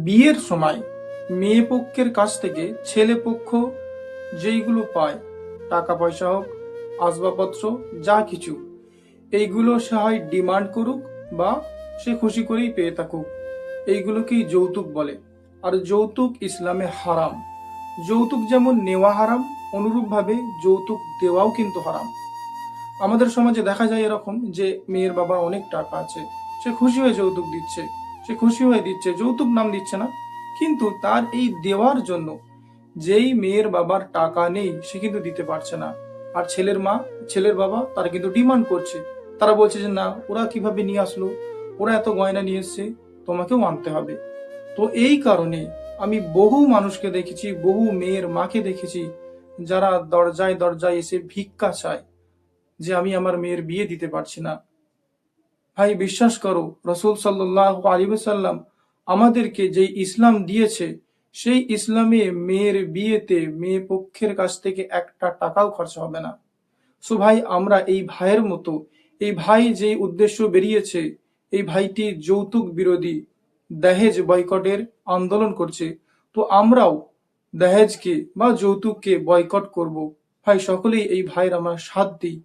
বিয়ের সময় মেয়ে পক্ষের কাছ থেকে ছেলে পক্ষ যেইগুলো পায়, টাকা পয়সা হোক, আসবাবপত্র, যা কিছু, এইগুলো সে হয় ডিমান্ড করুক বা সে খুশি করেই পেয়ে থাকুক, এইগুলোকেই যৌতুক বলে। আর যৌতুক ইসলামে হারাম। যৌতুক যেমন নেওয়া হারাম, অনুরূপভাবে যৌতুক দেওয়াও কিন্তু হারাম। আমাদের সমাজে দেখা যায় এরকম যে মেয়ের বাবার অনেক টাকা আছে, সে খুশি হয়ে যৌতুক দিচ্ছে, সে খুশি হয়ে দিচ্ছে, যৌতুক নাম দিচ্ছে না। কিন্তু তার এই দেওয়ার জন্য যেই মেয়ের বাবার টাকা নেই সে কিন্তু দিতে পারছে না। আর ছেলের মা, ছেলের বাবা তারা কিন্তু ডিমান্ড করছে। তারা বলছে যে না, ওরা কিভাবে নিয়ে আসলো, ওরা এত গয়না নিয়ে এসছে, তোমাকেও আনতে হবে। তো এই কারণে আমি বহু মানুষকে দেখেছি, বহু মেয়ের মাকে দেখেছি, যারা দরজায় দরজায় এসে ভিক্ষা চায় যে আমি আমার মেয়ের বিয়ে দিতে পারছি না। ভাই বিশ্বাস করো, রসুল সাল্লাল্লাহু আলাইহি ওয়াসাল্লাম আমাদেরকে যে ইসলাম দিয়েছে, সেই ইসলামে মেয়ের বিয়েতে মেয়ে পক্ষের কাছ থেকে একটা টাকাও খরচা হবে না। সো ভাই, আমরা এই ভাইয়ের মতো, এই ভাই যে উদ্দেশ্য বেরিয়েছে, এই ভাইটি যৌতুক বিরোধী, দহেজ বয়কটের আন্দোলন করছে, তো আমরাও দহেজকে বা যৌতুককে বয়কট করব। ভাই সকলেই এই ভাইয়ের আমরা সাথ দিই।